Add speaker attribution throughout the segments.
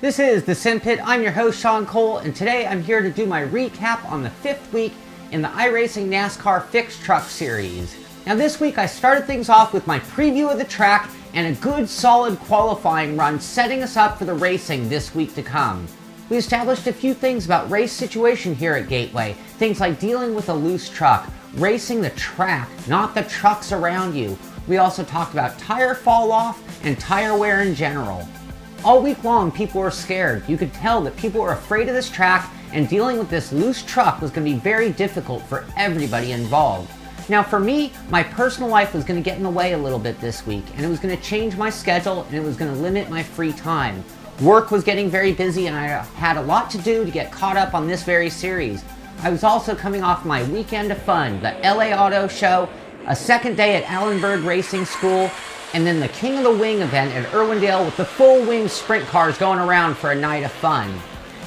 Speaker 1: This is the Simpit. I'm your host, Sean Cole, and today I'm here to do my recap on the 5th week in the iRacing NASCAR Fixed Truck Series. Now this week I started things off with my preview of the track and a good solid qualifying run setting us up for the racing this week to come. We established a few things about race situation here at Gateway, things like dealing with a loose truck, racing the track, not the trucks around you. We also talked about tire fall off and tire wear in general. All week long people were scared. You could tell that people were afraid of this track, and dealing with this loose truck was going to be very difficult for everybody involved. Now for me, my personal life was going to get in the way a little bit this week, and it was going to change my schedule and it was going to limit my free time. Work was getting very busy and I had a lot to do to get caught up on this very series. I was also coming off my weekend of fun, the LA Auto Show, a second day at Allenberg Racing School, and then the King of the Wing event at Irwindale with the full wing sprint cars going around for a night of fun.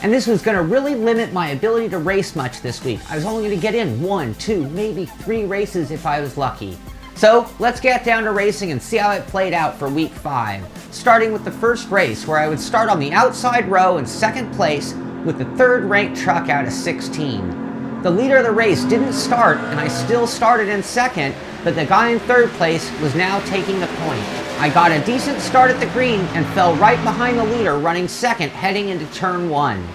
Speaker 1: And this was going to really limit my ability to race much this week. I was only going to get in 1, 2, maybe 3 races if I was lucky. So let's get down to racing and see how it played out for week 5. Starting with the first race, where I would start on the outside row in second place with the 3rd ranked truck out of 16. The leader of the race didn't start and I still started in second, but the guy in 3rd place was now taking the point. I got a decent start at the green and fell right behind the leader running second heading into turn 1.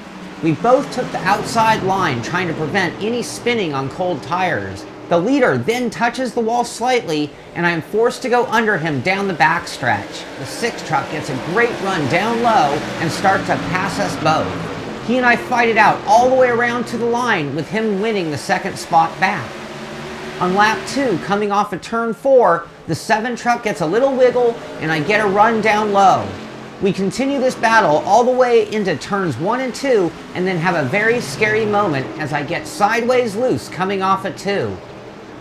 Speaker 1: We both took the outside line trying to prevent any spinning on cold tires. The leader then touches the wall slightly and I am forced to go under him down the backstretch. The 6th truck gets a great run down low and starts to pass us both. He and I fight it out all the way around to the line with him winning the 2nd spot back. On lap 2, coming off of turn 4, the 7 truck gets a little wiggle and I get a run down low. We continue this battle all the way into turns 1 and 2 and then have a very scary moment as I get sideways loose coming off of 2.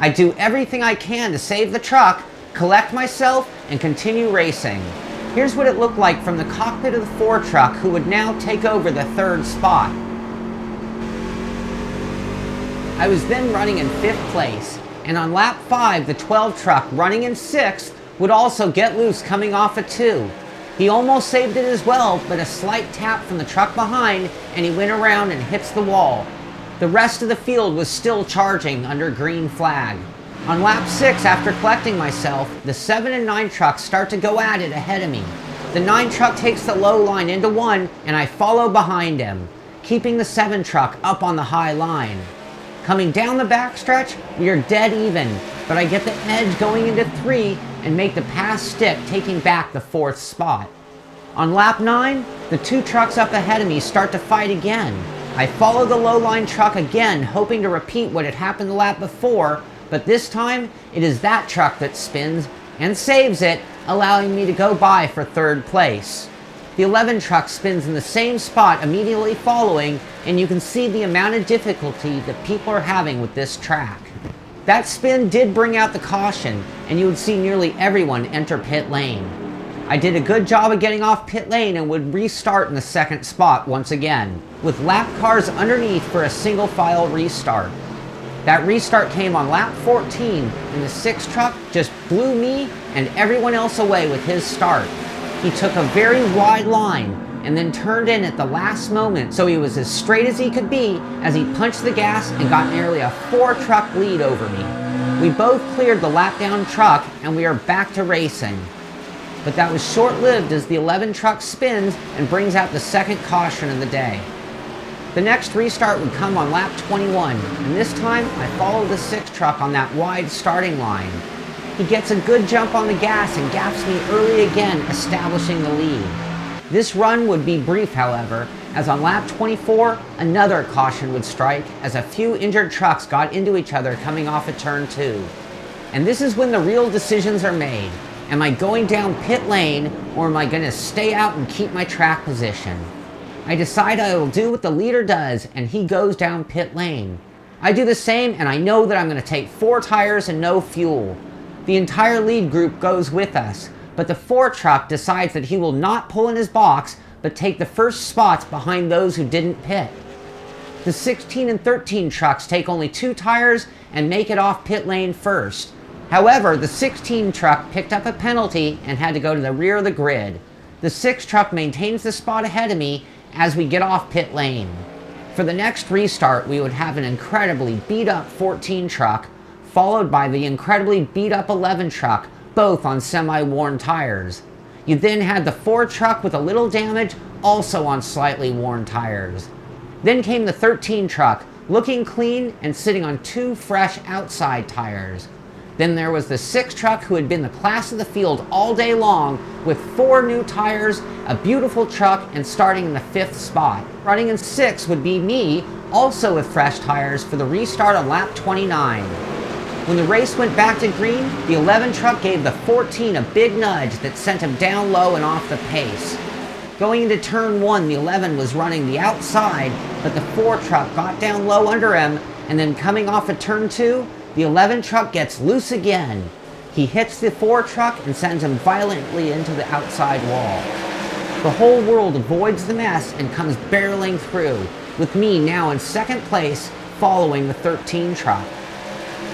Speaker 1: I do everything I can to save the truck, collect myself, and continue racing. Here's what it looked like from the cockpit of the 4 truck, who would now take over the 3rd spot. I was then running in 5th place, and on lap 5, the 12 truck running in 6th would also get loose coming off of 2. He almost saved it as well, but a slight tap from the truck behind, and he went around and hits the wall. The rest of the field was still charging under green flag. On lap 6, after collecting myself, the 7 and 9 trucks start to go at it ahead of me. The 9 truck takes the low line into 1, and I follow behind him, keeping the 7 truck up on the high line. Coming down the backstretch, we are dead even, but I get the edge going into 3 and make the pass stick, taking back the 4th spot. On lap 9, the 2 trucks up ahead of me start to fight again. I follow the low line truck again, hoping to repeat what had happened the lap before, but this time it is that truck that spins and saves it, allowing me to go by for 3rd place. The 11 truck spins in the same spot immediately following, and you can see the amount of difficulty that people are having with this track. That spin did bring out the caution, and you would see nearly everyone enter pit lane. I did a good job of getting off pit lane and would restart in the 2nd spot once again, with lap cars underneath for a single file restart. That restart came on lap 14, and the 6th truck just blew me and everyone else away with his start. He took a very wide line and then turned in at the last moment, so he was as straight as he could be as he punched the gas and got nearly a 4 truck lead over me. We both cleared the lap down truck and we are back to racing. But that was short-lived as the 11 truck spins and brings out the 2nd caution of the day. The next restart would come on lap 21, and this time I follow the 6 truck on that wide starting line. He gets a good jump on the gas and gaps me early again, establishing the lead. This run would be brief, however, as on lap 24, another caution would strike as a few injured trucks got into each other coming off of turn 2. And this is when the real decisions are made. Am I going down pit lane, or am I going to stay out and keep my track position? I decide I will do what the leader does, and he goes down pit lane. I do the same, and I know that I'm going to take 4 tires and no fuel. The entire lead group goes with us, but the 4 truck decides that he will not pull in his box, but take the first spots behind those who didn't pit. The 16 and 13 trucks take only 2 tires and make it off pit lane first. However, the 16 truck picked up a penalty and had to go to the rear of the grid. The 6 truck maintains the spot ahead of me as we get off pit lane. For the next restart, we would have an incredibly beat up 14 truck, followed by the incredibly beat up 11 truck, both on semi-worn tires. You then had the 4 truck with a little damage, also on slightly worn tires. Then came the 13 truck, looking clean and sitting on 2 fresh outside tires. Then there was the 6 truck who had been the class of the field all day long with 4 new tires, a beautiful truck, and starting in the 5th spot. Running in 6 would be me, also with fresh tires, for the restart on lap 29. When the race went back to green, the 11 truck gave the 14 a big nudge that sent him down low and off the pace. Going into turn 1, the 11 was running the outside, but the 4 truck got down low under him, and then coming off of turn 2, the 11 truck gets loose again. He hits the 4 truck and sends him violently into the outside wall. The whole world avoids the mess and comes barreling through, with me now in 2nd place following the 13 truck.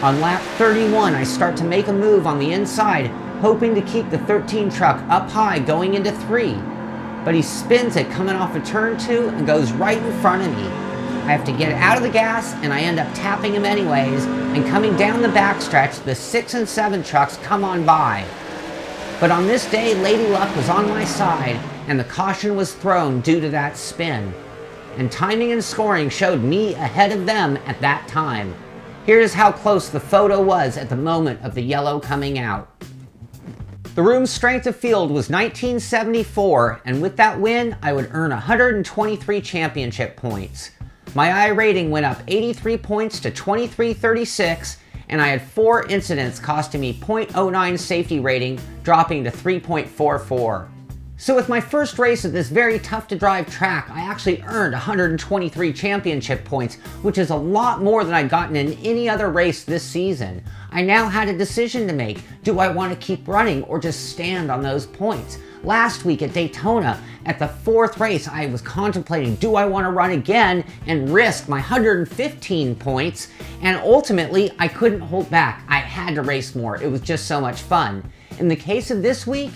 Speaker 1: On lap 31, I start to make a move on the inside, hoping to keep the 13 truck up high going into 3. But he spins it coming off of turn 2 and goes right in front of me. I have to get out of the gas, and I end up tapping him anyways, and coming down the backstretch, the 6 and 7 trucks come on by. But on this day, Lady Luck was on my side, and the caution was thrown due to that spin. And timing and scoring showed me ahead of them at that time. Here's how close the photo was at the moment of the yellow coming out. The room's strength of field was 1974, and with that win, I would earn 123 championship points. My I rating went up 83 points to 2336, and I had 4 incidents costing me .09 safety rating, dropping to 3.44. So with my first race at this very tough to drive track, I actually earned 123 championship points, which is a lot more than I'd gotten in any other race this season. I now had a decision to make. Do I want to keep running or just stand on those points? Last week at Daytona, at the 4th race, I was contemplating, do I want to run again and risk my 115 points? And ultimately, I couldn't hold back. I had to race more. It was just so much fun. In the case of this week,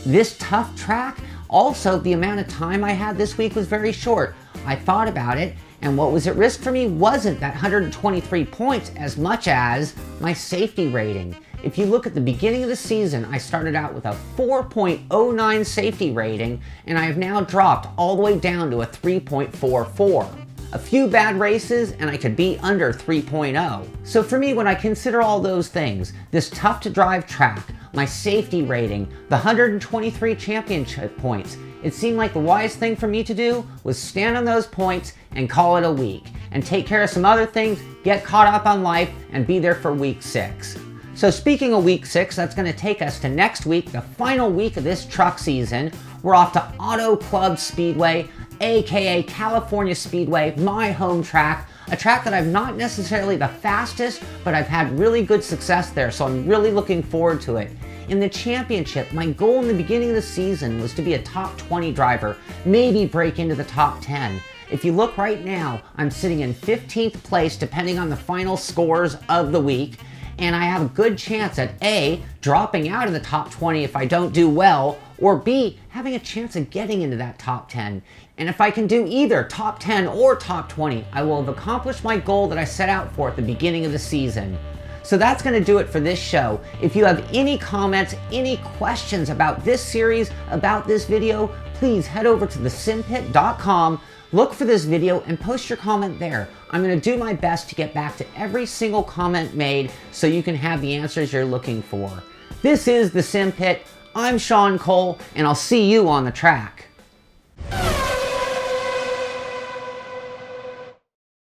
Speaker 1: this tough track, also the amount of time I had this week was very short. I thought about it, and what was at risk for me wasn't that 123 points as much as my safety rating. If you look at the beginning of the season, I started out with a 4.09 safety rating, and I have now dropped all the way down to a 3.44. A few bad races and I could be under 3.0. So for me, when I consider all those things, this tough to drive track, my safety rating, the 123 championship points, it seemed like the wise thing for me to do was stand on those points and call it a week, and take care of some other things, get caught up on life, and be there for week 6. So speaking of week 6, that's going to take us to next week, the final week of this truck season. We're off to Auto Club Speedway, aka California Speedway, my home track, a track that I'm not necessarily the fastest, but I've had really good success there, so I'm really looking forward to it. In the championship, my goal in the beginning of the season was to be a top 20 driver, maybe break into the top 10. If you look right now, I'm sitting in 15th place depending on the final scores of the week, and I have a good chance at A, dropping out of the top 20 if I don't do well, or B, having a chance of getting into that top 10. And if I can do either top 10 or top 20, I will have accomplished my goal that I set out for at the beginning of the season. So that's going to do it for this show. If you have any comments, any questions about this series, about this video, please head over to thesimpit.com, look for this video, and post your comment there. I'm going to do my best to get back to every single comment made so you can have the answers you're looking for. This is The Simpit. I'm Sean Cole, and I'll see you on the track.